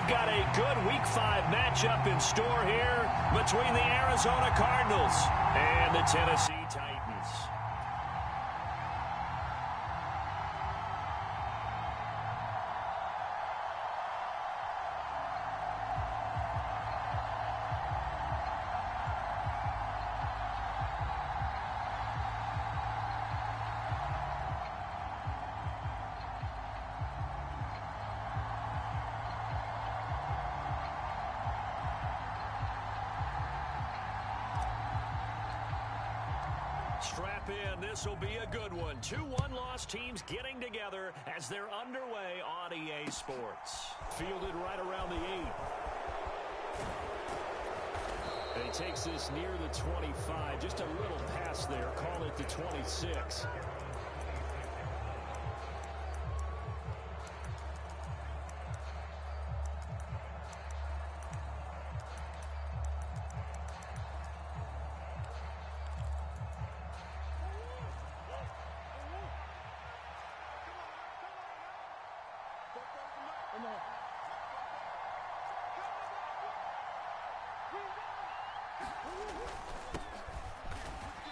we've got a good Week 5 matchup in store here between the Arizona Cardinals and the Tennessee Titans. Strap in. This will be a good one. 2 one-loss teams getting together as they're underway on EA Sports. Fielded right around the 8. And he takes this near the 25. Just a little pass there. Call it the 26.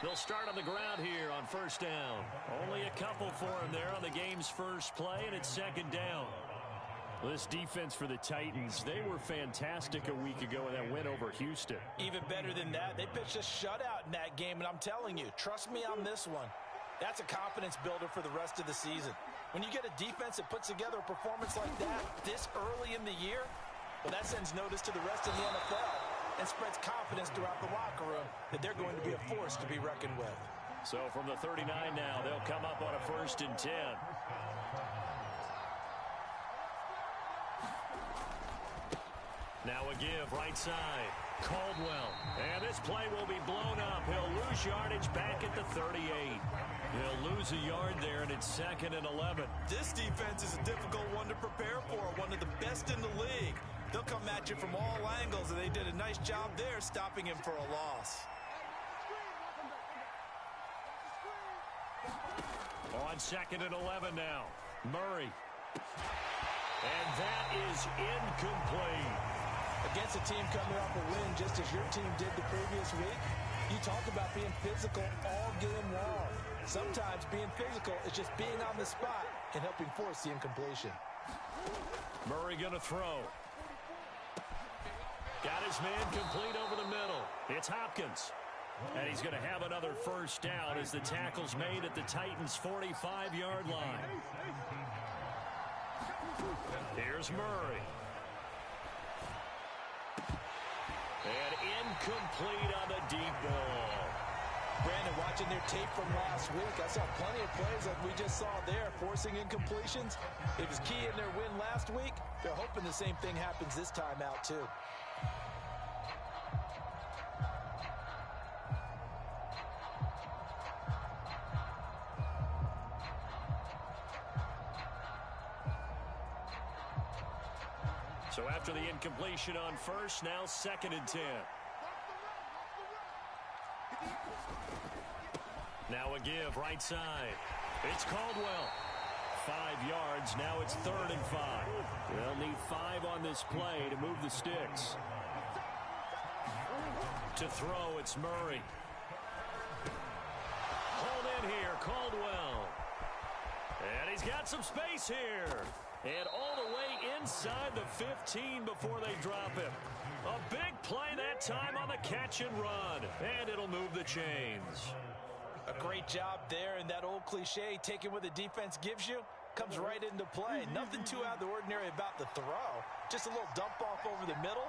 They'll start on the ground here on first down. Only a couple for him there on the game's first play, and it's second down. This defense for the Titans, they were fantastic a week ago in that win over Houston. Even better than that, they pitched a shutout in that game, and I'm telling you, trust me on this one. That's a confidence builder for the rest of the season. When you get a defense that puts together a performance like that this early in the year, well, that sends notice to the rest of the NFL and spreads confidence throughout the locker room that they're going to be a force to be reckoned with. So from the 39 now, they'll come up on a 1st and 10. Now a give right side. Caldwell. And this play will be blown up. He'll lose yardage back at the 38. He'll lose a yard there, and it's 2nd and 11. This defense is a difficult one to prepare for, one of the best in the league. They'll come at you from all angles, and they did a nice job there stopping him for a loss. On 2nd and 11 now. Murray. And that is incomplete. Against a team coming off a win just as your team did the previous week, you talk about being physical all game long. Sometimes being physical is just being on the spot and helping force the incompletion. Murray going to throw. Got his man complete over the middle. It's Hopkins. And he's going to have another first down as the tackle's made at the Titans' 45-yard line. Here's Murray. And incomplete on the deep ball. Brandon, watching their tape from last week, I saw plenty of plays like we just saw there, forcing incompletions. It was key in their win last week. They're hoping the same thing happens this time out, too. So after the incompletion on first, now 2nd and 10. Now a give right side. It's Caldwell. 5 yards. Now it's 3rd and 5. They'll need 5 on this play to move the sticks. To throw, it's Murray. Hold in here, Caldwell. And he's got some space here. And all the way inside the 15 before they drop him. A big play that time on the catch and run. And it'll move the chains. A great job there, and that old cliche, taking what the defense gives you, comes right into play. Nothing too out of the ordinary about the throw. Just a little dump off over the middle.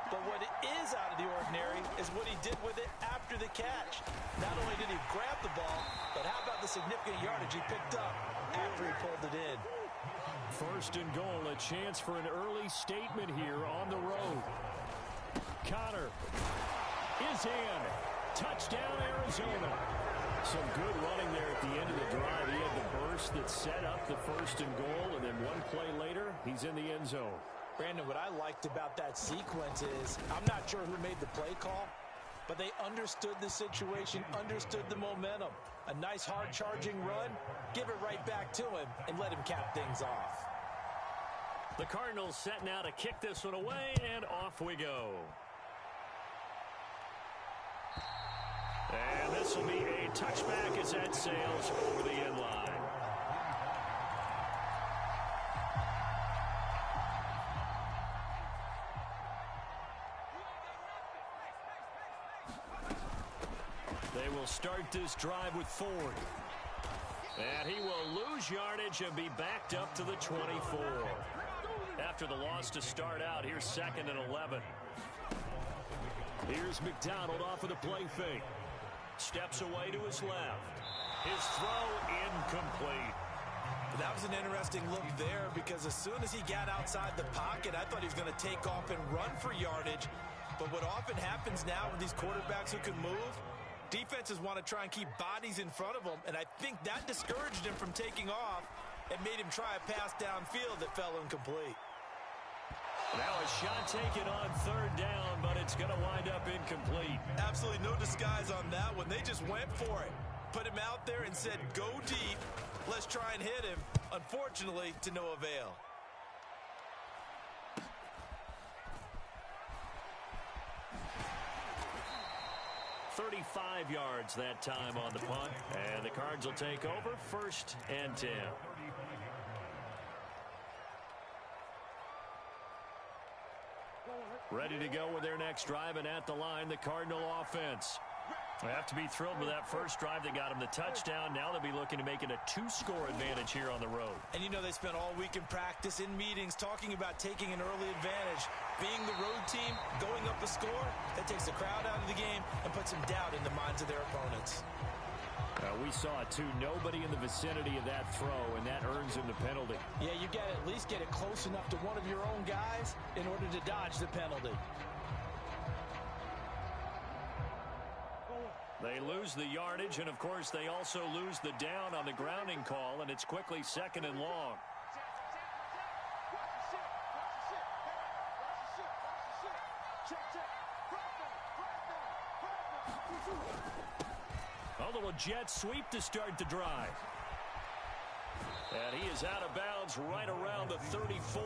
But what is out of the ordinary is what he did with it after the catch. Not only did he grab the ball, but how about the significant yardage he picked up after he pulled it in. 1st and goal, a chance for an early statement here on the road. Connor is in. Touchdown, Arizona. Some good running there at the end of the drive. He had the burst that set up the 1st and goal, and then one play later, he's in the end zone. Brandon, what I liked about that sequence is, I'm not sure who made the play call, but they understood the situation, understood the momentum. A nice hard-charging run, give it right back to him, and let him cap things off. The Cardinals set now to kick this one away, and off we go. And this will be a touchback as that sails over the end line. They will start this drive with Ford. And he will lose yardage and be backed up to the 24. After the loss to start out, here's 2nd and 11. Here's McDonald off of the play fake. Steps away to his left. His throw incomplete. That was an interesting look there because as soon as he got outside the pocket, I thought he was going to take off and run for yardage. But what often happens now with these quarterbacks who can move, defenses want to try and keep bodies in front of them, and I think that discouraged him from taking off and made him try a pass downfield that fell incomplete. Now a shot taken on 3rd down, but it's going to wind up incomplete. Absolutely no disguise on that one. They just went for it. Put him out there and said, go deep. Let's try and hit him. Unfortunately, to no avail. "35 yards that time on the punt, and the Cards will take over 1st and 10. Ready to go with their next drive, and at the line, the Cardinal offense. They have to be thrilled with that first drive that got them the touchdown. Now they'll be looking to make it a 2-score advantage here on the road. And you know they spent all week in practice, in meetings, talking about taking an early advantage. Being the road team, going up a score, that takes the crowd out of the game and puts some doubt in the minds of their opponents. We saw it, too. Nobody in the vicinity of that throw, and that earns him the penalty. Yeah, you got to at least get it close enough to one of your own guys in order to dodge the penalty. They lose the yardage, and, of course, they also lose the down on the grounding call, and it's quickly 2nd and long. A little jet sweep to start the drive. And he is out of bounds right around the 34.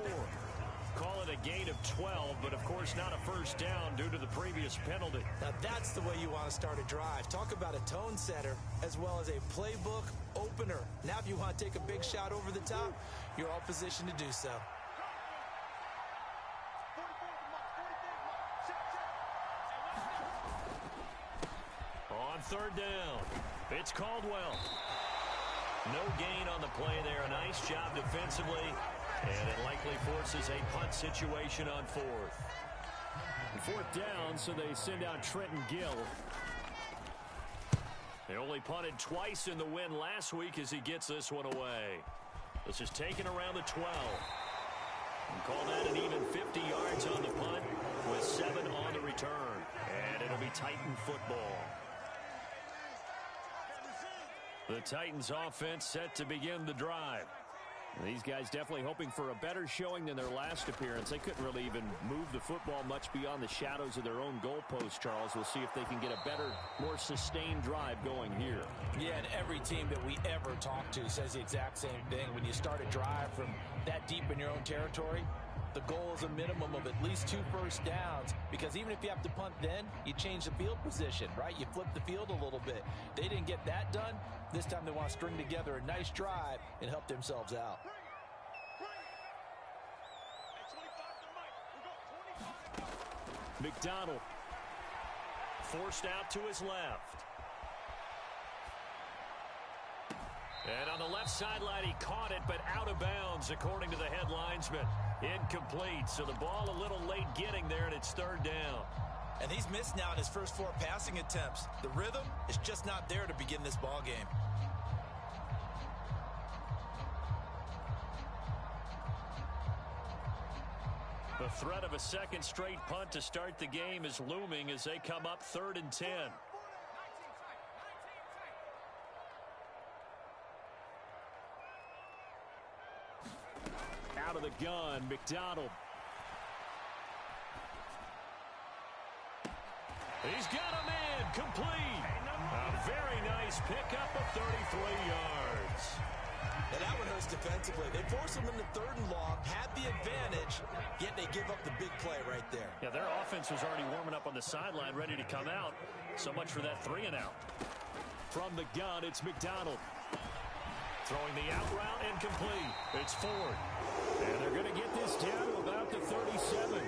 Call it a gain of 12, but of course not a first down due to the previous penalty. Now that's the way you want to start a drive. Talk about a tone setter as well as a playbook opener. Now if you want to take a big shot over the top, you're all positioned to do so. On 3rd down, it's Caldwell. No gain on the play there. A nice job defensively. And it likely forces a punt situation on 4th. 4th down, so they send out Trenton Gill. They only punted twice in the win last week as he gets this one away. This is taken around the 12. And call that an even 50 yards on the punt with 7 on the return. And it'll be Titan football. The Titans offense set to begin the drive. These guys definitely hoping for a better showing than their last appearance. They couldn't really even move the football much beyond the shadows of their own goalpost, Charles. We'll see if they can get a better, more sustained drive going here. Yeah, and every team that we ever talk to says the exact same thing. When you start a drive from that deep in your own territory, the goal is a minimum of at least 2 first downs, because even if you have to punt then, you change the field position, right? You flip the field a little bit. They didn't get that done. This time they want to string together a nice drive and help themselves out. McDonald forced out to his left. And on the left sideline, he caught it, but out of bounds, according to the head linesman. Incomplete, so the ball a little late getting there, and it's 3rd down. And he's missed now in his first 4 passing attempts. The rhythm is just not there to begin this ball game. The threat of a second straight punt to start the game is looming as they come up 3rd and 10. Out of the gun, McDonald. He's got a man complete. A very nice pickup of 33 yards. And that one hurts defensively. They force them into 3rd and long, had the advantage, yet they give up the big play right there. Yeah, their offense was already warming up on the sideline, ready to come out. So much for that 3 and out. From the gun, it's McDonald. Throwing the out route and complete. It's Ford. And they're going to get this down to about the 37.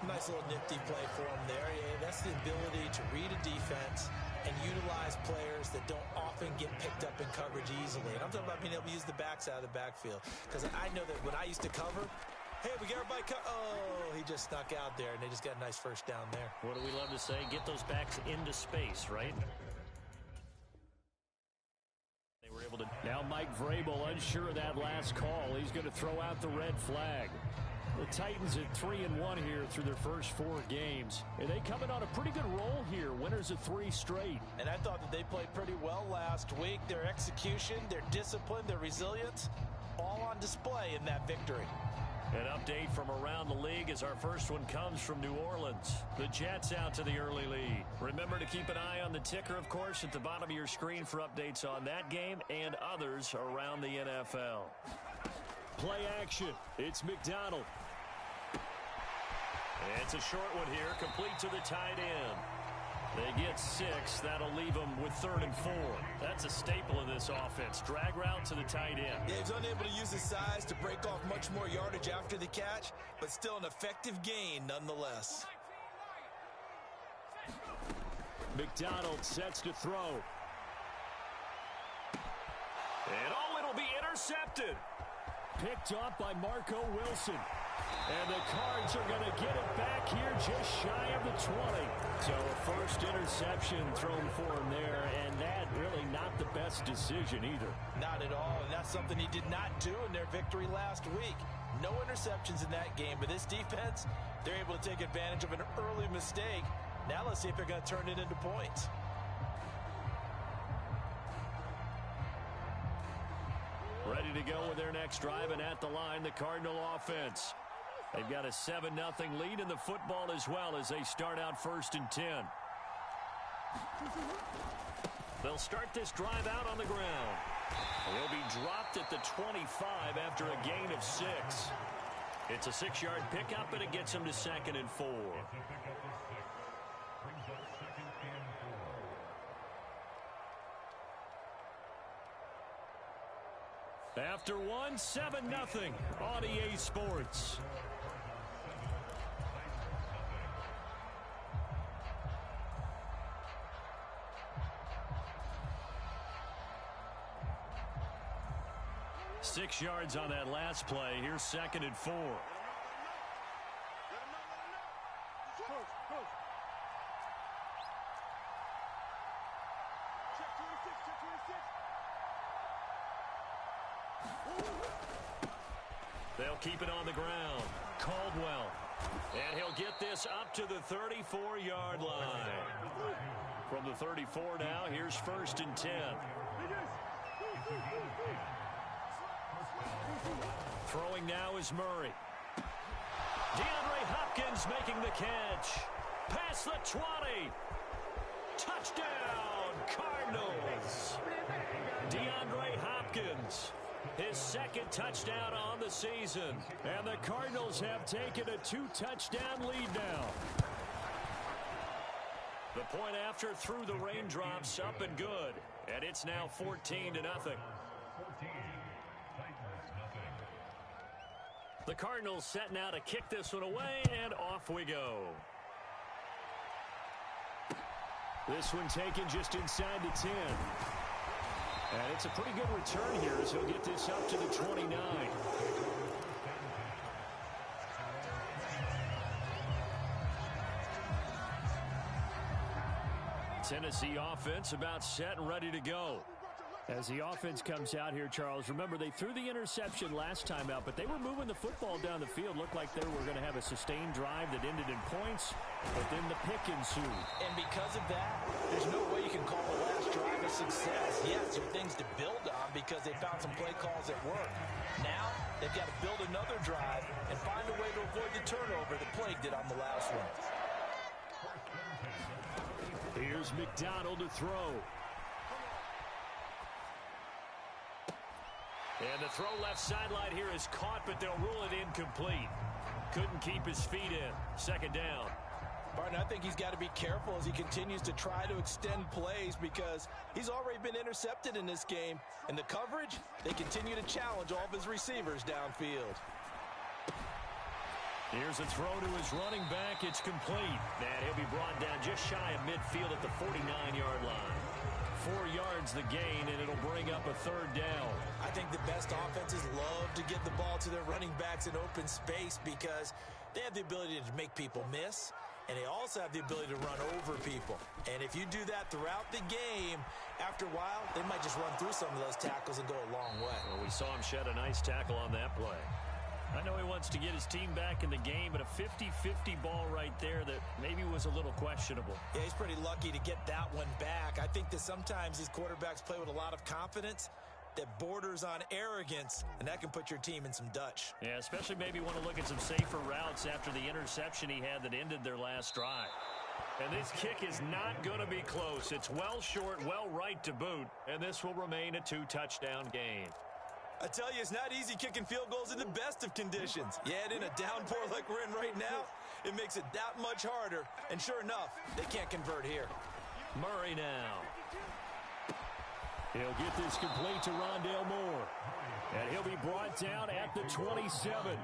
Nice little nifty play for him there. Yeah, that's the ability to read a defense and utilize players that don't often get picked up in coverage easily. And I'm talking about being able to use the backs out of the backfield. Because I know that when I used to cover, hey, we got everybody oh, he just snuck out there, and they just got a nice first down there. What do we love to say? Get those backs into space, right? They were able to. Now Mike Vrabel unsure of that last call. He's going to throw out the red flag. The Titans at 3-1 here through their first 4 games. And they coming on a pretty good roll here. Winners of 3 straight. And I thought that they played pretty well last week. Their execution, their discipline, their resilience, all on display in that victory. An update from around the league as our first one comes from New Orleans. The Jets out to the early lead. Remember to keep an eye on the ticker, of course, at the bottom of your screen for updates on that game and others around the NFL. Play action. It's McDonald. It's a short one here, complete to the tight end. They get 6. That'll leave them with 3rd and 4. That's a staple of this offense. Drag route to the tight end. Yeah, he's unable to use his size to break off much more yardage after the catch, but still an effective gain nonetheless. McDonald sets to throw. And it'll be intercepted. Picked off by Marco Wilson. And the Cards are going to get it back here just shy of the 20. So a first interception thrown for him there, and that really not the best decision either. Not at all, and that's something he did not do in their victory last week. No interceptions in that game, but this defense, they're able to take advantage of an early mistake. Now let's see if they're going to turn it into points. Ready to go with their next drive, and at the line, the Cardinal offense. They've got a 7-0 lead in the football as well as they start out 1st and 10. They'll start this drive out on the ground. They'll be dropped at the 25 after a gain of 6. It's a 6-yard pickup, and it gets them to 2nd and 4. After 1, 7-0 on EA Sports. Six yards on that last play. Here's 2nd and 4. They'll keep it on the ground. Caldwell. And he'll get this up to the 34-yard line. From the 34 now, here's 1st and 10. Throwing now is Murray. DeAndre Hopkins making the catch. Past the 20. Touchdown, Cardinals. DeAndre Hopkins. His 2nd touchdown on the season. And the Cardinals have taken a 2-touchdown lead now. The point after through the raindrops, up and good. And it's now 14-0. The Cardinals set now to kick this one away, and off we go. This one taken just inside the 10. And it's a pretty good return here as he'll get this up to the 29. Tennessee offense about set and ready to go. As the offense comes out here, Charles, remember they threw the interception last time out, but they were moving the football down the field. Looked like they were going to have a sustained drive that ended in points, but then the pick ensued. And because of that, there's no way you can call the last drive a success. Yes, there are things to build on because they found some play calls that work. Now, they've got to build another drive and find a way to avoid the turnover that plagued it on the last one. Here's McDonald to throw. And the throw left sideline here is caught, but they'll rule it incomplete. Couldn't keep his feet in. Second down. Barton, I think he's got to be careful as he continues to try to extend plays because he's already been intercepted in this game. And the coverage, they continue to challenge all of his receivers downfield. Here's a throw to his running back. It's complete. And he'll be brought down just shy of midfield at the 49-yard line. 4 yards the gain, and it'll bring up a third down. I think the best offenses love to get the ball to their running backs in open space because they have the ability to make people miss, and they also have the ability to run over people. And if you do that throughout the game, after a while, they might just run through some of those tackles and go a long way. Well, we saw him shed a nice tackle on that play. I know he wants to get his team back in the game, but a 50-50 ball right there that maybe was a little questionable. Yeah, he's pretty lucky to get that one back. I think that sometimes these quarterbacks play with a lot of confidence that borders on arrogance, and that can put your team in some Dutch. Yeah, especially maybe want to look at some safer routes after the interception he had that ended their last drive. And this kick is not going to be close. It's well short, well right to boot, and this will remain a 2-touchdown game. I tell you, it's not easy kicking field goals in the best of conditions. Yet in a downpour like we're in right now, it makes it that much harder. And sure enough, they can't convert here. Murray now. He'll get this complete to Rondale Moore. And he'll be brought down at the 27.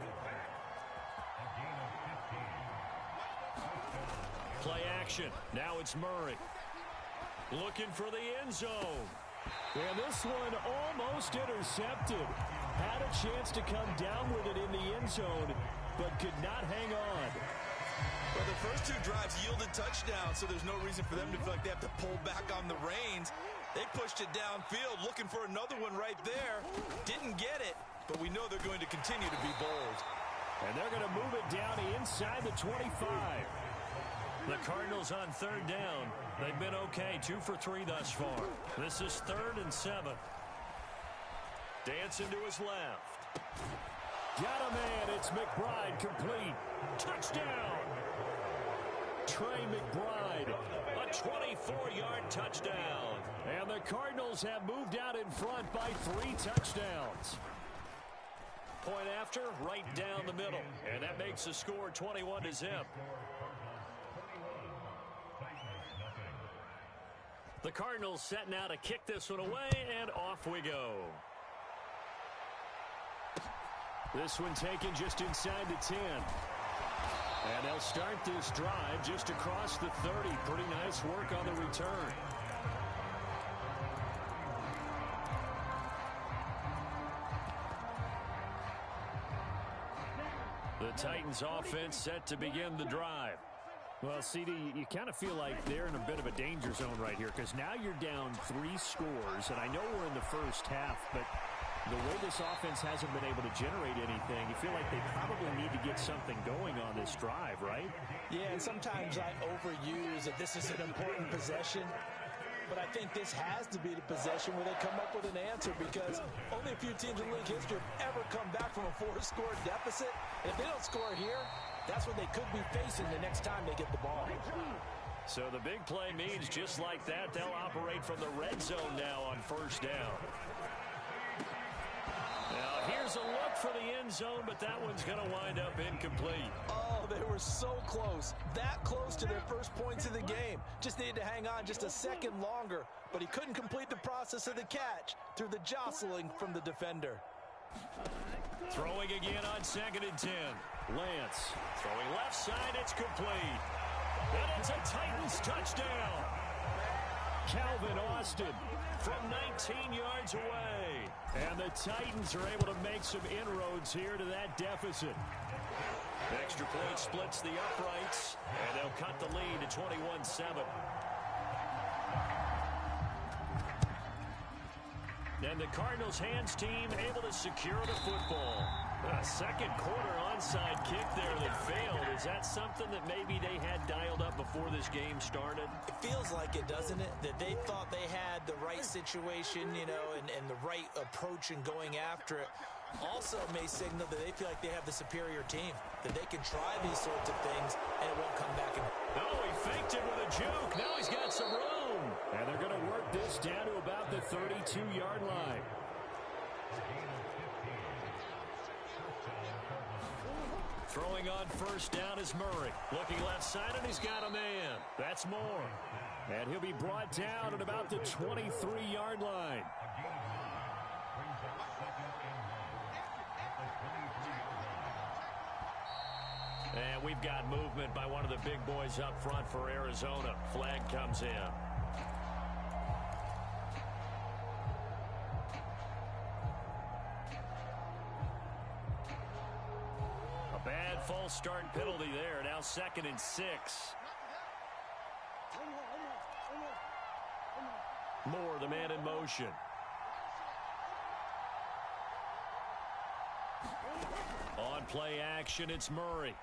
Play action. Now it's Murray. Looking for the end zone. And this one almost intercepted. Had a chance to come down with it in the end zone, but could not hang on. Well, the first 2 drives yielded touchdowns, so there's no reason for them to feel like they have to pull back on the reins. They pushed it downfield, looking for another one right there. Didn't get it, but we know they're going to continue to be bold. And they're going to move it down inside the 25. The Cardinals on third down. They've been okay, 2 for 3 thus far. This is 3rd and 7. Dancing to his left. Got a man. It's McBride complete. Touchdown. Trey McBride. A 24-yard touchdown. And the Cardinals have moved out in front by 3 touchdowns. Point after, right down the middle. And that makes the score 21-0. The Cardinals set now to kick this one away, and off we go. This one taken just inside the 10. And they'll start this drive just across the 30. Pretty nice work on the return. The Titans offense set to begin the drive. Well, CD, you kind of feel like they're in a bit of a danger zone right here because now you're down 3 scores, and I know we're in the first half, but the way this offense hasn't been able to generate anything, you feel like they probably need to get something going on this drive, right? Yeah, and sometimes I overuse that this is an important possession, but I think this has to be the possession where they come up with an answer because only a few teams in league history have ever come back from a 4-score deficit. If they don't score here, that's what they could be facing the next time they get the ball. So the big play means just like that, they'll operate from the red zone now on first down. Now here's a look for the end zone, but that one's going to wind up incomplete. Oh, they were so close. That close to their first points of the game. Just needed to hang on just a second longer, but he couldn't complete the process of the catch through the jostling from the defender. Throwing again on 2nd and 10. Lance throwing left side, it's complete. And it's a Titans touchdown. Calvin Austin from 19 yards away. And the Titans are able to make some inroads here to that deficit. Extra point splits the uprights, and they'll cut the lead to 21-7. And the Cardinals hands team able to secure the football. A second quarter onside kick there that failed. Is that something that maybe they had dialed up before this game started? It feels like it, doesn't it? That they thought they had the right situation, you know, and the right approach in going after it. Also may signal that they feel like they have the superior team, that they can try these sorts of things and it won't come back. Oh, he faked it with a juke. Now he's got some room. And they're going to work this down to about the 32-yard line. Throwing on first down is Murray. Looking left side, and he's got a man. That's Moore. And he'll be brought down at about the 23-yard line. And we've got movement by one of the big boys up front for Arizona. Flag comes in. A bad false start penalty there. Now 2nd and 6. Moore, the man in motion. On play action, it's Murray.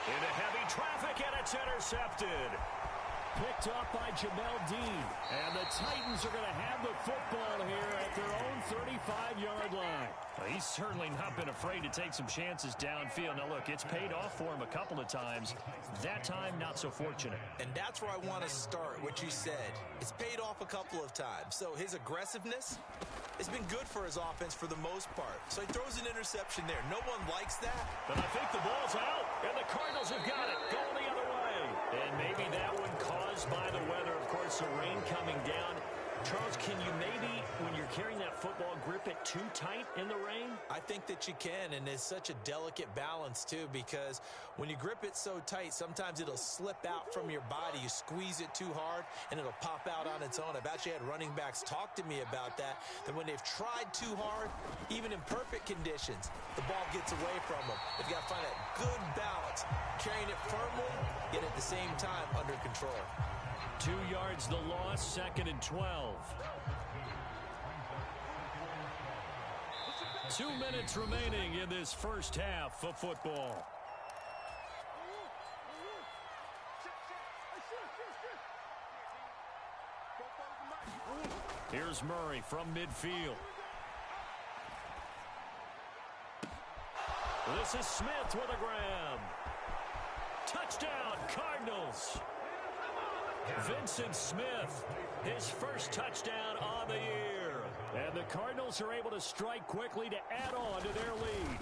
Into heavy traffic, and it's intercepted. Picked up by Jamel Dean. And the Titans are going to have the football here at their own 35-yard line. Well, he's certainly not been afraid to take some chances downfield. Now, look, it's paid off for him a couple of times. That time, not so fortunate. And that's where I want to start, what you said. It's paid off a couple of times. So his aggressiveness has been good for his offense for the most part. So he throws an interception there. No one likes that. But I think the ball's out, and the Cardinals have got it. Going the other way. And maybe that one caused by the weather. Of course, the rain coming down. Charles, can you maybe, when you're carrying that football, grip it too tight in the rain? I think that you can, and it's such a delicate balance, too, because when you grip it so tight, sometimes it'll slip out from your body. You squeeze it too hard, and it'll pop out on its own. I've actually had running backs talk to me about that when they've tried too hard, even in perfect conditions, the ball gets away from them. They've got to find that good balance, carrying it firmly, yet at the same time under control. 2 yards the loss, 2nd and 12. 2 minutes remaining in this first half of football. Here's Murray from midfield. This is Smith with a grab. Touchdown, Cardinals. Vincent Smith, his first touchdown on the year. And the Cardinals are able to strike quickly to add on to their lead.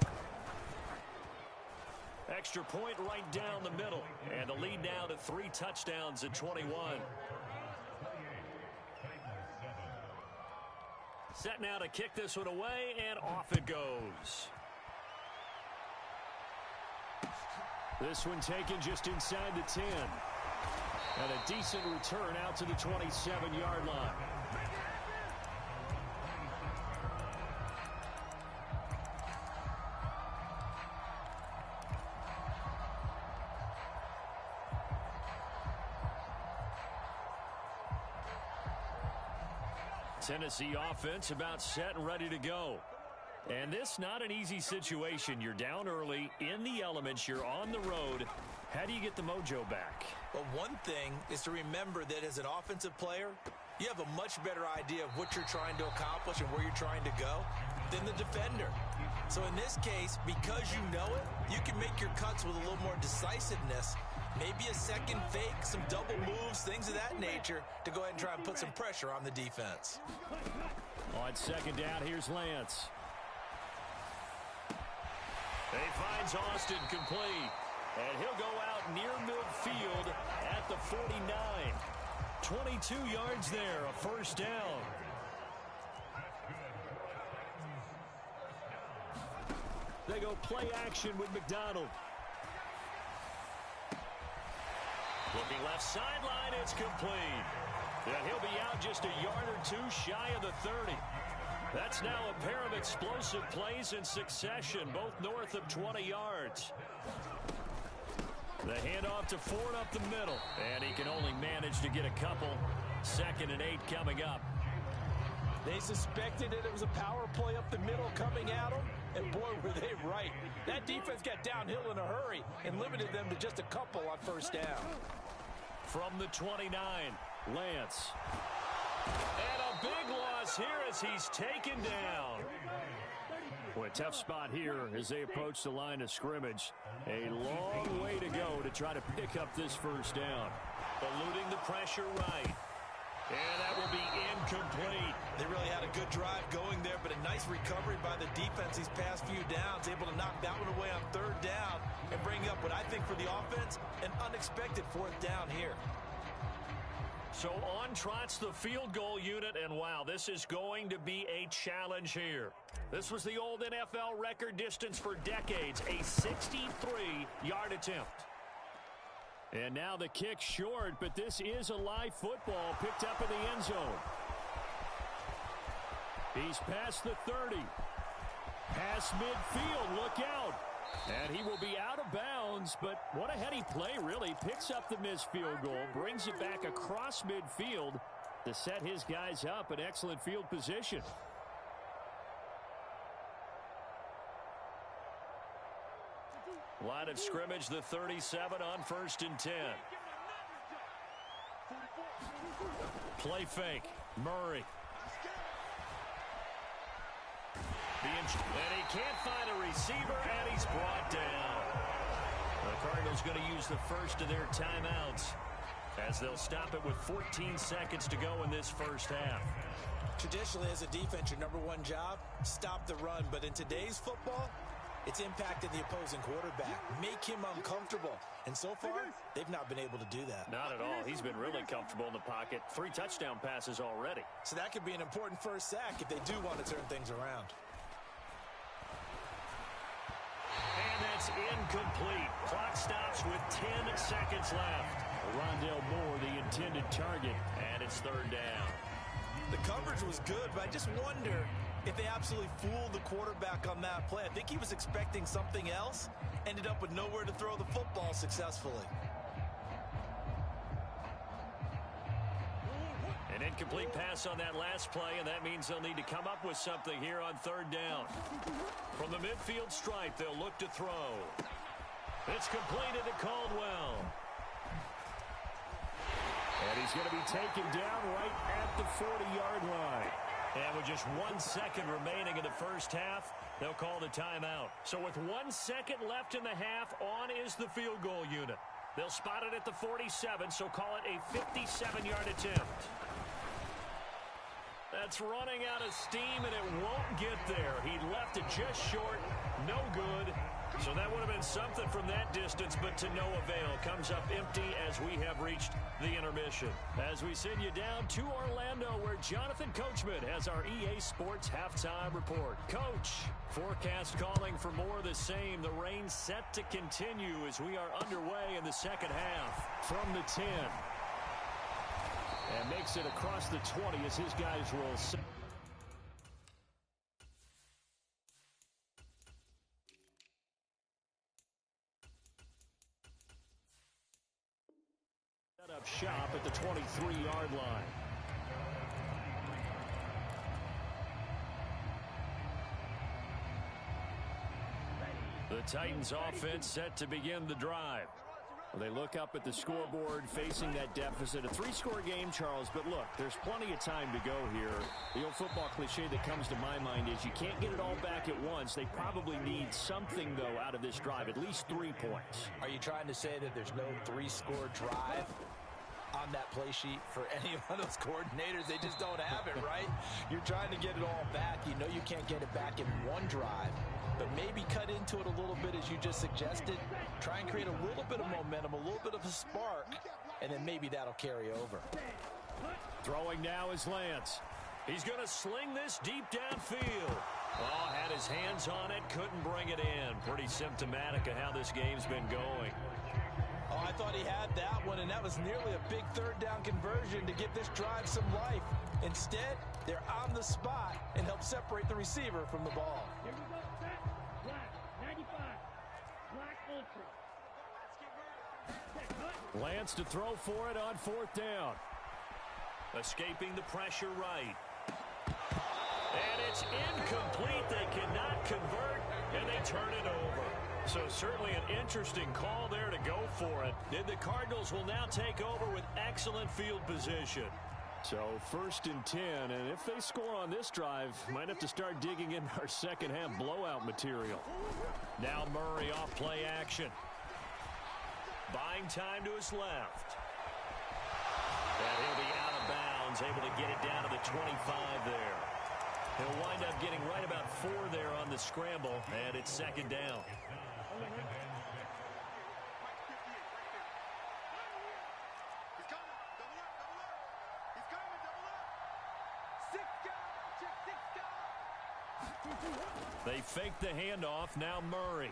Extra point right down the middle. And the lead now to 3 touchdowns at 21. Set now to kick this one away, and off it goes. This one taken just inside the 10. And a decent return out to the 27-yard line. Tennessee offense about set and ready to go. And this not an easy situation. You're down early, in the elements, you're on the road. How do you get the mojo back? Well, one thing is to remember that as an offensive player, you have a much better idea of what you're trying to accomplish and where you're trying to go than the defender. So in this case, because you know it, you can make your cuts with a little more decisiveness, maybe a second fake, some double moves, things of that nature, to go ahead and try and put some pressure on the defense. On 2nd down, here's Lance. He finds Austin complete. And he'll go out near midfield at the 49. 22 yards there, a first down. They go play action with McDonald. Looking left sideline, it's complete. And he'll be out just a yard or two shy of the 30. That's now a pair of explosive plays in succession, both north of 20 yards. The handoff to Ford up the middle, and he can only manage to get a couple. 2nd and 8 coming up. They suspected it was a power play up the middle coming at them, and boy, were they right. That defense got downhill in a hurry and limited them to just a couple on first down. From the 29, Lance. And a big loss here as he's taken down. Boy, a tough spot here as they approach the line of scrimmage. A long way to go to try to pick up this first down. Eluding the pressure right. And that will be incomplete. They really had a good drive going there, but a nice recovery by the defense these past few downs, able to knock that one away on third down and bring up what I think for the offense, an unexpected fourth down here. So on trots the field goal unit, and wow, this is going to be a challenge here. This was the old NFL record distance for decades, a 63-yard attempt. And now the kick short, but this is a live football picked up in the end zone. He's past the 30. Past midfield, look out. And he will be out of bounds, but what a heady play, really. Picks up the missed field goal, brings it back across midfield to set his guys up in excellent field position. Line of scrimmage, the 37 on 1st and 10. Play fake, Murray. And he can't find a receiver, and he's brought down. The Cardinals going to use the first of their timeouts as they'll stop it with 14 seconds to go in this first half. Traditionally, as a defense, your number one job, stop the run. But in today's football, it's impacted the opposing quarterback, make him uncomfortable. And so far, they've not been able to do that. Not at all. He's been really comfortable in the pocket. 3 touchdown passes already. So that could be an important first sack if they do want to turn things around. And that's incomplete. Clock stops with 10 seconds left. Rondale Moore, the intended target, and it's third down. The coverage was good, but I just wonder if they absolutely fooled the quarterback on that play. I think he was expecting something else, ended up with nowhere to throw the football successfully. An incomplete pass on that last play, and that means they'll need to come up with something here on third down. From the midfield stripe, they'll look to throw. It's completed to Caldwell. And he's going to be taken down right at the 40-yard line. And with just 1 second remaining in the first half, they'll call the timeout. So with 1 second left in the half, on is the field goal unit. They'll spot it at the 47, so call it a 57-yard attempt. That's running out of steam, and it won't get there. He left it just short, no good. So that would have been something from that distance, but to no avail. Comes up empty as we have reached the intermission. As we send you down to Orlando, where Jonathan Coachman has our EA Sports halftime report. Coach, forecast calling for more of the same. The rain set to continue as we are underway in the second half. From the 10. And makes it across the 20 as his guys roll. Set up shop at the 23-yard line. The Titans offense set to begin the drive. They look up at the scoreboard facing that deficit. A 3-score game, Charles, but look, there's plenty of time to go here. The old football cliche that comes to my mind is you can't get it all back at once. They probably need something, though, out of this drive, at least 3 points. Are you trying to say that there's no 3-score drive on that play sheet for any of those coordinators? They just don't have it, right? You're trying to get it all back. You know you can't get it back in one drive. But maybe cut into it a little bit as you just suggested. Try and create a little bit of momentum, a little bit of a spark, and then maybe that'll carry over. Throwing now is Lance. He's going to sling this deep downfield. Oh, had his hands on it, couldn't bring it in. Pretty symptomatic of how this game's been going. Oh, I thought he had that one, and that was nearly a big third down conversion to give this drive some life. Instead, they're on the spot and help separate the receiver from the ball. Here we go. Black, 95. Black Ultra. Lance to throw for it on 4th down. Escaping the pressure right. And it's incomplete. They cannot convert, and they turn it over. So certainly an interesting call there to go for it. And the Cardinals will now take over with excellent field position. So 1st and 10, and if they score on this drive, might have to start digging in our second half blowout material. Now Murray off play action. Buying time to his left. And he'll be out of bounds Browns able to get it down to the 25 there. He'll wind up getting right about 4 there on the scramble, and it's second down. They fake the handoff. Now Murray.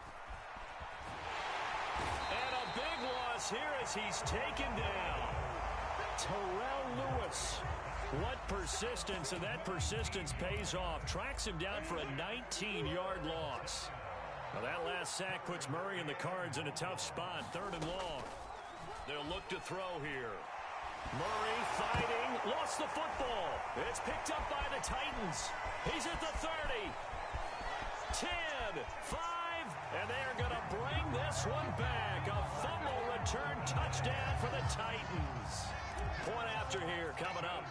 And a big loss here as he's taken down. Terrell Lewis. What persistence, and that persistence pays off. Tracks him down for a 19-yard loss. Now that last sack puts Murray and the Cards in a tough spot. 3rd and long. They'll look to throw here. Murray fighting. Lost the football. It's picked up by the Titans. He's at the 30. 10, 5, and they're going to bring this one back. A fumble return touchdown for the Titans. Point after here coming up.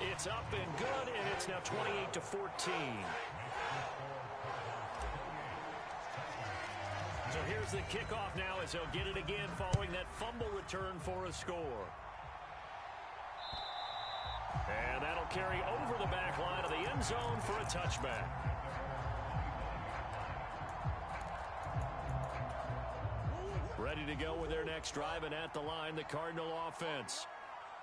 It's up and good, and it's now 28-14. So here's the kickoff now as they'll get it again following that fumble return for a score. And that'll carry over the back line of the end zone for a touchback. Ready to go with their next drive, and at the line, the Cardinal offense.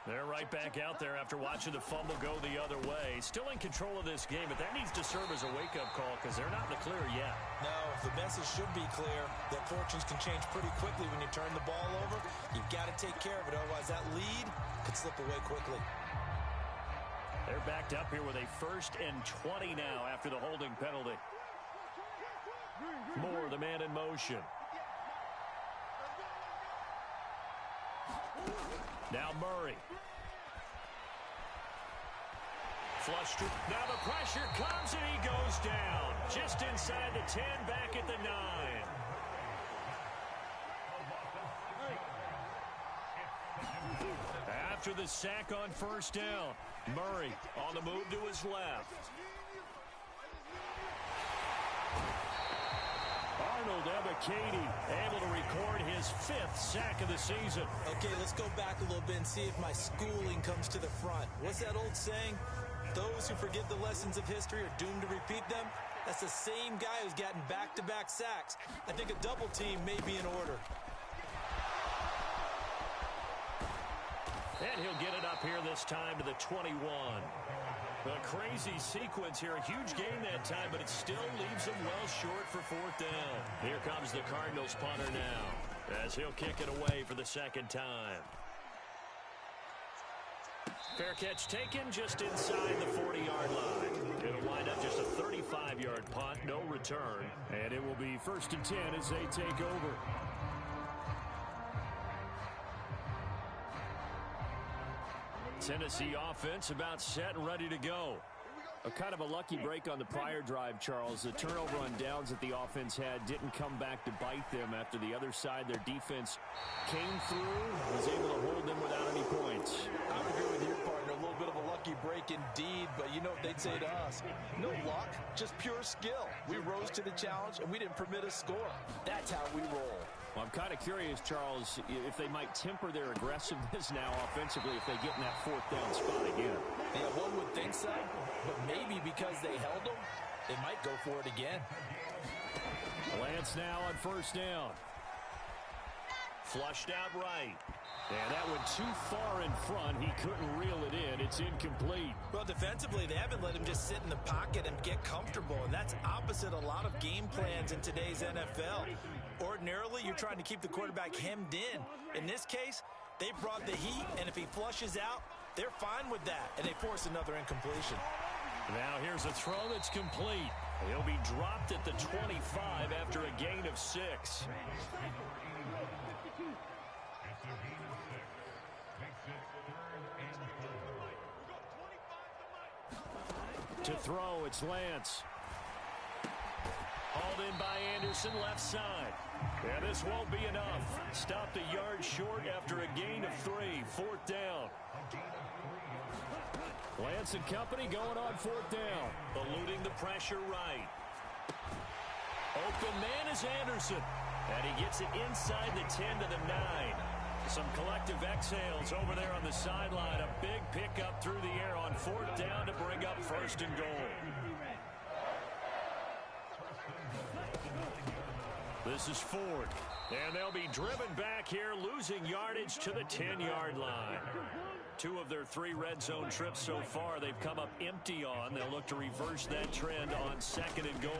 They're right back out there after watching the fumble go the other way. Still in control of this game, but that needs to serve as a wake-up call because they're not in the clear yet. No, the message should be clear that fortunes can change pretty quickly when you turn the ball over. You've got to take care of it, otherwise that lead could slip away quickly. They're backed up here with a 1st and 20 now after the holding penalty. Moore, the man in motion. Now Murray. Flushed. Now the pressure comes and he goes down. Just inside the 10, back at the 9. After the sack on 1st down, Murray on the move to his left. Arnold Ebiketie able to record his 5th sack of the season. Okay, let's go back a little bit and see if my schooling comes to the front. What's that old saying? Those who forget the lessons of history are doomed to repeat them. That's the same guy who's gotten back-to-back sacks. I think a double team may be in order. And he'll get it up here this time to the 21. A crazy sequence here. A huge gain that time, but it still leaves him well short for 4th down. Here comes the Cardinals punter now as he'll kick it away for the 2nd time. Fair catch taken just inside the 40-yard line. It'll wind up just a 35-yard punt, no return. And it will be 1st and 10 as they take over. Tennessee offense about set and ready to go. A kind of a lucky break on the prior drive, Charles. The turnover on downs that the offense had didn't come back to bite them after the other side. Their defense came through, was able to hold them without any points. I would agree with your partner. A little bit of a lucky break indeed, but you know what they'd say to us? No luck, just pure skill. We rose to the challenge, and we didn't permit a score. That's how we roll. Well, I'm kind of curious, Charles, if they might temper their aggressiveness now offensively if they get in that 4th down spot again. Yeah, one would think so, but maybe because they held them, they might go for it again. Lance now on 1st down. Flushed out right. And that went too far in front. He couldn't reel it in. It's incomplete. Well, defensively, they haven't let him just sit in the pocket and get comfortable, and that's opposite a lot of game plans in today's NFL. Ordinarily, you're trying to keep the quarterback hemmed in. In this case, they brought the heat, and if he flushes out, they're fine with that, and they force another incompletion. Now here's a throw that's complete. He'll be dropped at the 25 after a gain of 6. To throw, it's Lance. Hauled in by Anderson, left side. Yeah, this won't be enough. Stopped a yard short after a gain of 3. 4th down. Lance and company going on 4th down. Eluding the pressure right. Open man is Anderson. And he gets it inside the 10 to the 9. Some collective exhales over there on the sideline. A big pickup through the air on 4th down to bring up 1st and goal. This is 4th. And they'll be driven back here, losing yardage to the 10-yard line. 2 of their 3 red zone trips so far, they've come up empty on. They'll look to reverse that trend on 2nd and goal.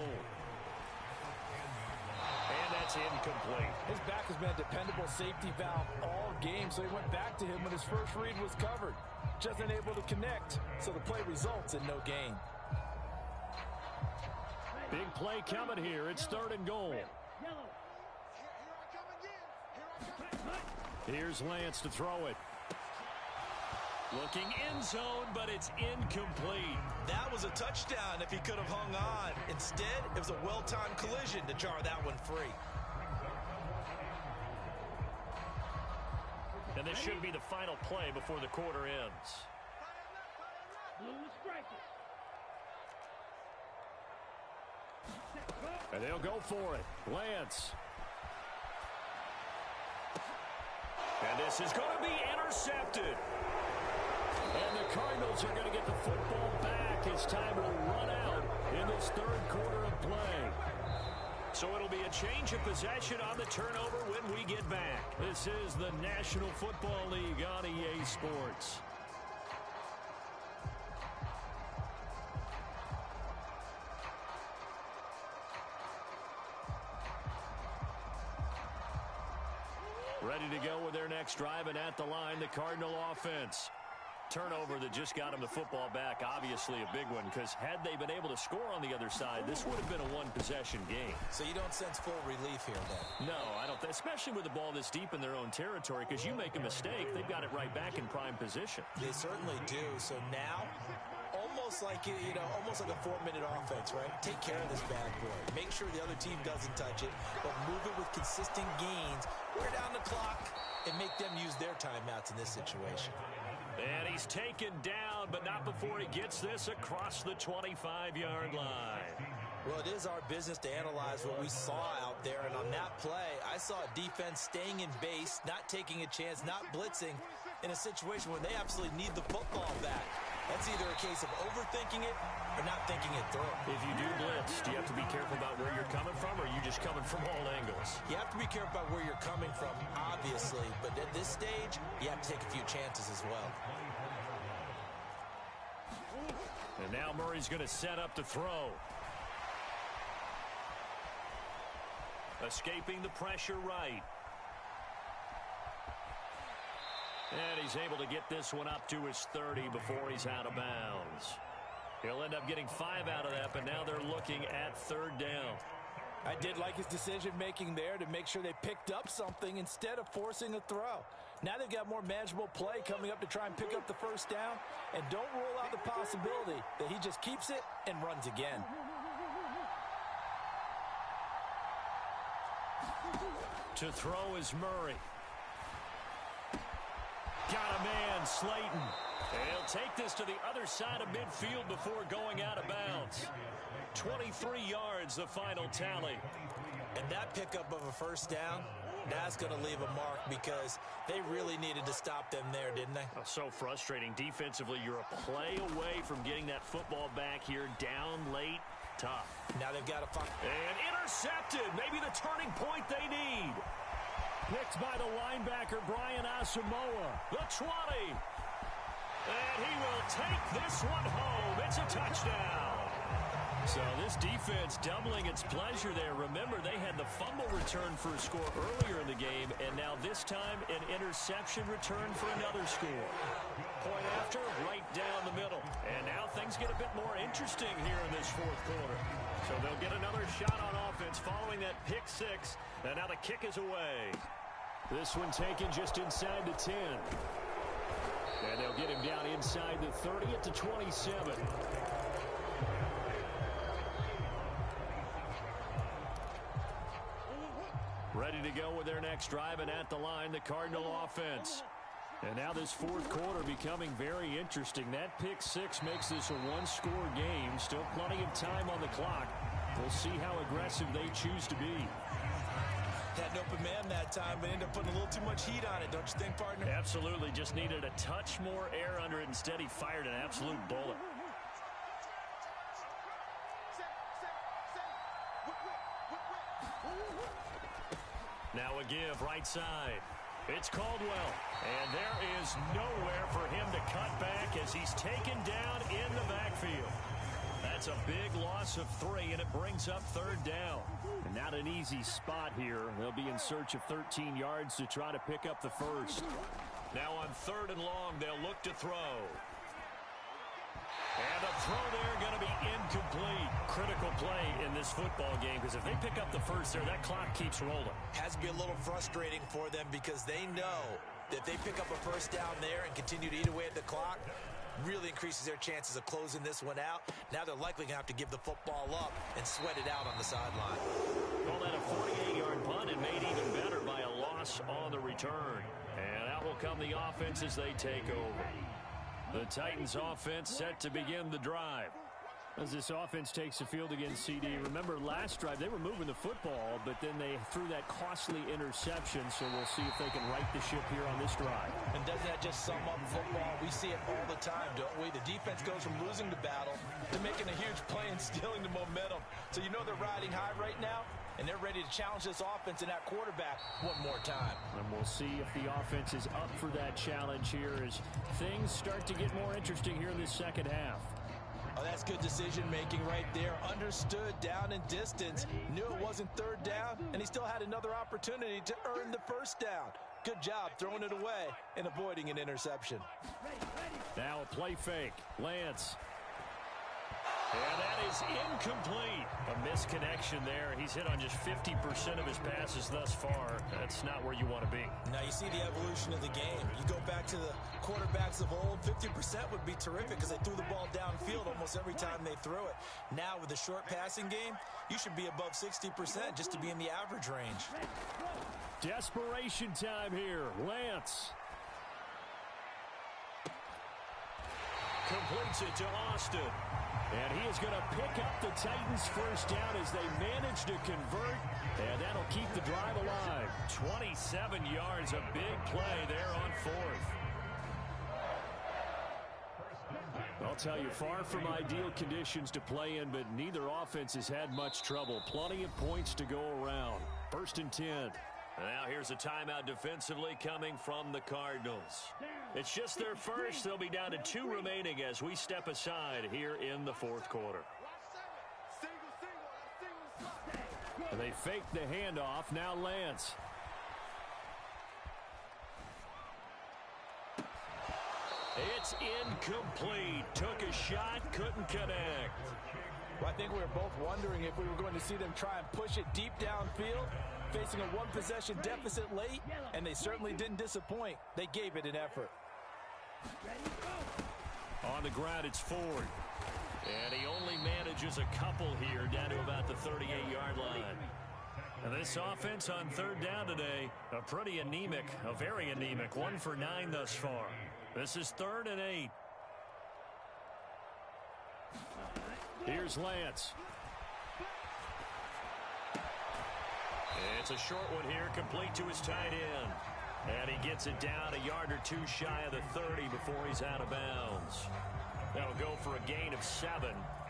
And that's incomplete. His back has been a dependable safety valve all game, so he went back to him when his first read was covered. Just unable to connect, so the play results in no gain. Big play coming here. It's 3rd and goal. Here's Lance to throw it. Looking end zone, but it's incomplete. That was a touchdown if he could have hung on. Instead, it was a well-timed collision to jar that one free. And this should be the final play before the quarter ends. And they'll go for it. Lance. And this is going to be intercepted. And the Cardinals are going to get the football back as time will run out in this 3rd quarter of play. So it'll be a change of possession on the turnover when we get back. This is the National Football League on EA Sports. Ready to go with their next drive, and at the line, the Cardinal offense. Turnover that just got them the football back, obviously a big one, because had they been able to score on the other side, this would have been a one-possession game. So you don't sense full relief here, then? No, I don't, especially with the ball this deep in their own territory, because you make a mistake, they've got it right back in prime position. They certainly do. So now, almost like almost like a 4-minute offense, right? Take care of this bad boy. Make sure the other team doesn't touch it, but move it with consistent gains. Wear down the clock and make them use their timeouts in this situation. And he's taken down, but not before he gets this across the 25-yard line. Well, it is our business to analyze what we saw out there, and on that play, I saw a defense staying in base, not taking a chance, not blitzing, in a situation where they absolutely need the football back. That's either a case of overthinking it or not thinking it through. If you do blitz, do you have to be careful about where you're coming from, or are you just coming from all angles? You have to be careful about where you're coming from, obviously, but at this stage, you have to take a few chances as well. And now Murray's going to set up to throw. Escaping the pressure right. And he's able to get this one up to his 30 before he's out of bounds. He'll end up getting 5 out of that, but now they're looking at 3rd down. I did like his decision-making there to make sure they picked up something instead of forcing a throw. Now they've got more manageable play coming up to try and pick up the 1st down, and don't rule out the possibility that he just keeps it and runs again. To throw is Murray. Got a man, Slayton. He'll take this to the other side of midfield before going out of bounds. 23 yards, the final tally. And that pickup of a 1st down, that's going to leave a mark because they really needed to stop them there, didn't they? Oh, so frustrating. Defensively, you're a play away from getting that football back here, down late, tough. Now they've got to find. And intercepted. Maybe the turning point they need. Picked by the linebacker, Brian Asamoah. The 20. And he will take this one home. It's a touchdown. So this defense doubling its pleasure there. Remember, they had the fumble return for a score earlier in the game, and now this time an interception return for another score. Point after, right down the middle. And now things get a bit more interesting here in this 4th quarter. So they'll get another shot on offense following that pick 6, and now the kick is away. This one taken just inside the 10. And they'll get him down inside the 30 at the 27. Ready to go with their next drive, and at the line, the Cardinal offense. And now this 4th quarter becoming very interesting. That pick 6 makes this a one-score game. Still plenty of time on the clock. We'll see how aggressive they choose to be. Had an open man that time, but ended up putting a little too much heat on it, don't you think, partner? Absolutely. Just needed a touch more air under it. Instead, he fired an absolute bullet. Now a give right side. It's Caldwell. And there is nowhere for him to cut back as he's taken down in the backfield. That's a big loss of 3, and it brings up 3rd down. And not an easy spot here. They'll be in search of 13 yards to try to pick up the first. Now on 3rd and long, they'll look to throw. And the throw there going to be incomplete. Critical play in this football game, because if they pick up the first there, that clock keeps rolling. Has to be a little frustrating for them because they know that if they pick up a first down there and continue to eat away at the clock, really increases their chances of closing this one out. Now they're likely going to have to give the football up and sweat it out on the sideline. Call that a 48-yard punt and made even better by a loss on the return. And out will come the offense as they take over. The Titans offense set to begin the drive. As this offense takes the field against CD, remember last drive they were moving the football, but then they threw that costly interception, so we'll see if they can right the ship here on this drive. And doesn't that just sum up football? We see it all the time, don't we? The defense goes from losing the battle to making a huge play and stealing the momentum. So you know they're riding high right now, and they're ready to challenge this offense and that quarterback one more time. And we'll see if the offense is up for that challenge here as things start to get more interesting here in this second half. Oh, that's good decision-making right there. Understood down and distance. Knew it wasn't 3rd down, and he still had another opportunity to earn the first down. Good job throwing it away and avoiding an interception. Now a play fake. Lance. And that is incomplete. A misconnection there. He's hit on just 50% of his passes thus far. That's not where you want to be. Now you see the evolution of the game. You go back to the quarterbacks of old, 50% would be terrific because they threw the ball downfield almost every time they threw it. Now with the short passing game, you should be above 60% just to be in the average range. Desperation time here. Lance. Completes it to Austin. And he is going to pick up the Titans' first down as they manage to convert. And that'll keep the drive alive. 27 yards, a big play there on 4th. I'll tell you, far from ideal conditions to play in, but neither offense has had much trouble. Plenty of points to go around. 1st and 10. Now here's a timeout defensively coming from the Cardinals. It's just their first. They'll be down to 2 remaining as we step aside here in the 4th quarter. And they fake the handoff. Now Lance. It's incomplete. Took a shot, couldn't connect. Well, I think we were both wondering if we were going to see them try and push it deep downfield, facing a 1-possession deficit late, and they certainly didn't disappoint. They gave it an effort. On the ground, it's Ford. And he only manages a couple here down to about the 38-yard line. And this offense on 3rd down today, a pretty anemic, a very anemic. 1 for 9 thus far. This is 3rd and 8. Here's Lance. It's a short one here, complete to his tight end. And he gets it down a yard or 2 shy of the 30 before he's out of bounds. That'll go for a gain of 7.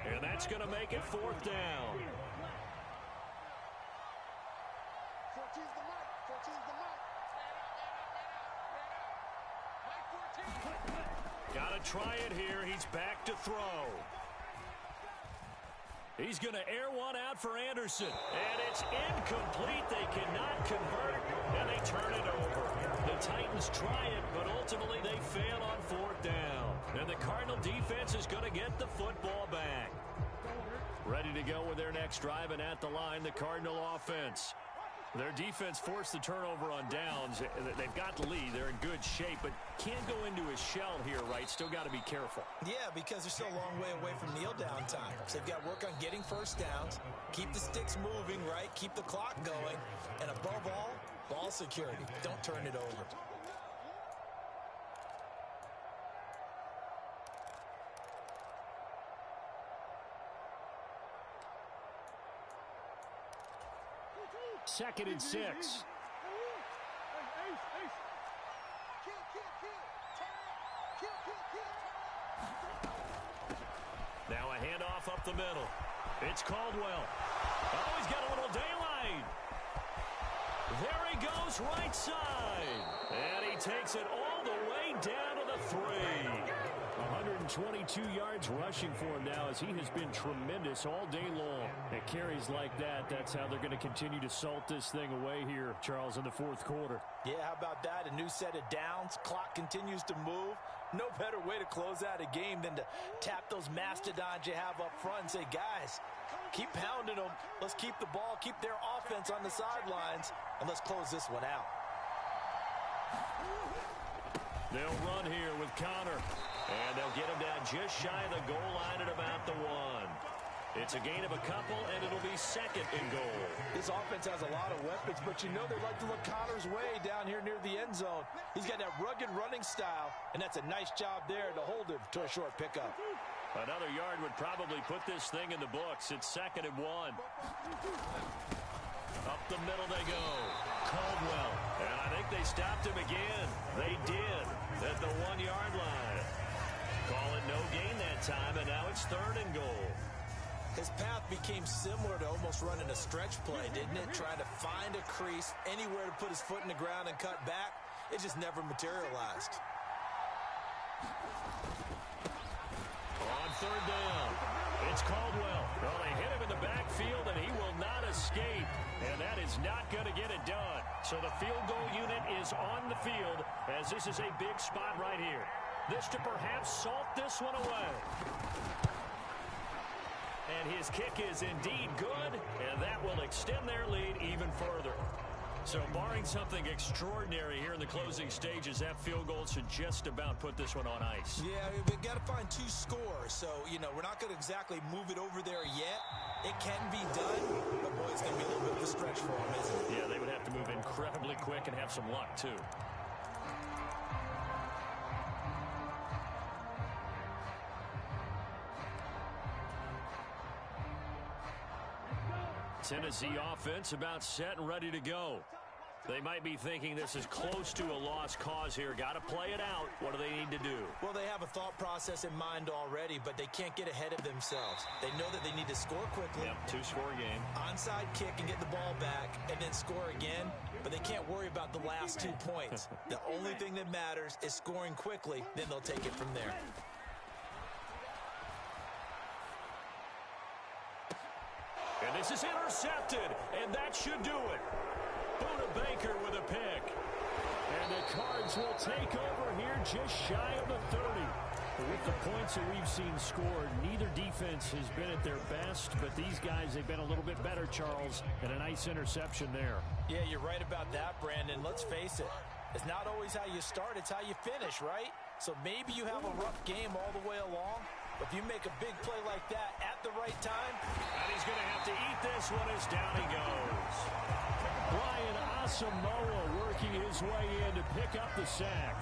And that's going to make it 4th down. Got to try it here. He's back to throw. He's going to air one out for Anderson. And it's incomplete. They cannot convert, and they turn it over. The Titans try it, but ultimately they fail on 4th down. And the Cardinal defense is going to get the football back. Ready to go with their next drive, and at the line, the Cardinal offense. Their defense forced the turnover on downs. They've got the lead. They're in good shape, but can't go into a shell here, right? Still got to be careful. Yeah, because they're still a long way away from kneel down time. So they've got to work on getting first downs, keep the sticks moving, right? Keep the clock going, and above all, ball security. Don't turn it over. 2nd and 6. Now a handoff up the middle. It's Caldwell. Oh, he's got a little daylight. There he goes, right side. And he takes it all the way down to the 3. 122 yards rushing for him now, as he has been tremendous all day long. At carries like that, that's how they're going to continue to salt this thing away here, Charles, in the 4th quarter. Yeah, how about that? A new set of downs. Clock continues to move. No better way to close out a game than to tap those mastodons you have up front and say, guys, keep pounding them. Let's keep the ball, keep their offense on the sidelines, and let's close this one out. They'll run here with Connor. And they'll get him down just shy of the goal line at about the 1. It's a gain of a couple, and it'll be 2nd and goal. This offense has a lot of weapons, but you know they like to look Connor's way down here near the end zone. He's got that rugged running style, and that's a nice job there to hold him to a short pickup. Another yard would probably put this thing in the books. It's 2nd and 1. Up the middle they go. Caldwell. And I think they stopped him again. They did at the 1-yard line. Call it no gain that time, and now it's 3rd and goal. His path became similar to almost running a stretch play, didn't it? Trying to find a crease, anywhere to put his foot in the ground and cut back. It just never materialized. On 3rd down, it's Caldwell. Well, they hit him in the backfield, and he will not escape. And that is not going to get it done. So the field goal unit is on the field, as this is a big spot right here. This to perhaps salt this one away. And his kick is indeed good, and that will extend their lead even further. So barring something extraordinary here in the closing stages, that field goal should just about put this one on ice. Yeah, we've got to find 2 scores. So, you know, we're not going to exactly move it over there yet. It can be done, but boy, it's going to be a little bit of a stretch for them, isn't it? Yeah, they would have to move incredibly quick and have some luck, too. Tennessee offense about set and ready to go. They might be thinking this is close to a lost cause here. Got to play it out. What do they need to do? Well, they have a thought process in mind already, but they can't get ahead of themselves. They know that they need to score quickly. Yep, 2-score game. Onside kick and get the ball back and then score again, but they can't worry about the last 2 points. The only thing that matters is scoring quickly, then they'll take it from there. And this is intercepted, and that should do it. Buda Baker with a pick. And the Cards will take over here just shy of the 30. With the points that we've seen scored, neither defense has been at their best, but these guys, they've been a little bit better, Charles, and a nice interception there. Yeah, you're right about that, Brandon. Let's face it. It's not always how you start, it's how you finish, right? So maybe you have a rough game all the way along, but if you make a big play like that at the right time. And he's going to have to eat this one as down he goes. Brian Asamoah working his way in to pick up the sack.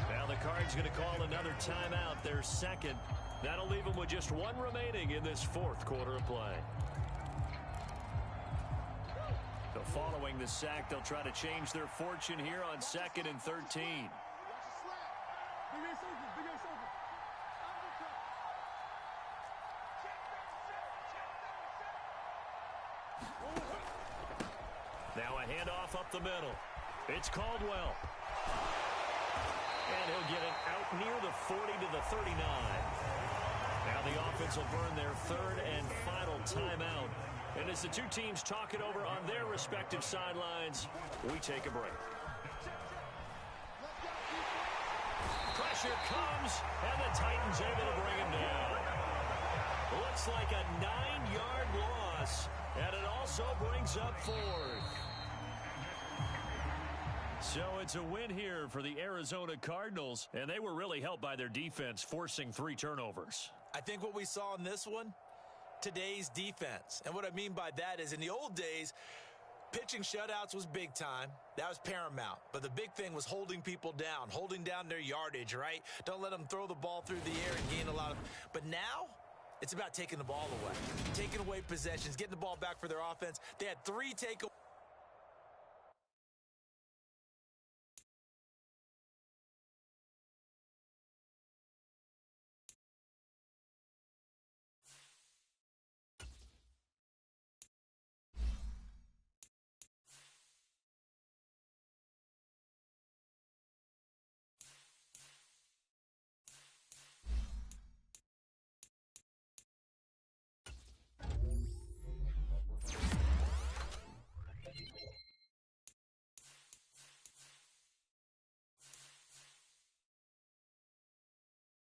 Now the Cards going to call another timeout, their 2nd. That'll leave them with just 1 remaining in this 4th quarter of play. So following the sack, they'll try to change their fortune here on 2nd and 13. Now a handoff up the middle. It's Caldwell. And he'll get it out near the 40 to the 39. Now the offense will burn their 3rd and final timeout. And as the 2 teams talk it over on their respective sidelines, we take a break. Pressure comes, and the Titans able to bring him down. Looks like a 9-yard loss, and it also brings up 4th. So it's a win here for the Arizona Cardinals, and they were really helped by their defense, forcing 3 turnovers. I think what we saw in this one, today's defense. And what I mean by that is in the old days, pitching shutouts was big time. That was paramount. But the big thing was holding people down, holding down their yardage, right? Don't let them throw the ball through the air and gain a lot of. But now, It's about taking the ball away, taking away possessions, getting the ball back for their offense. They had 3 takeaways.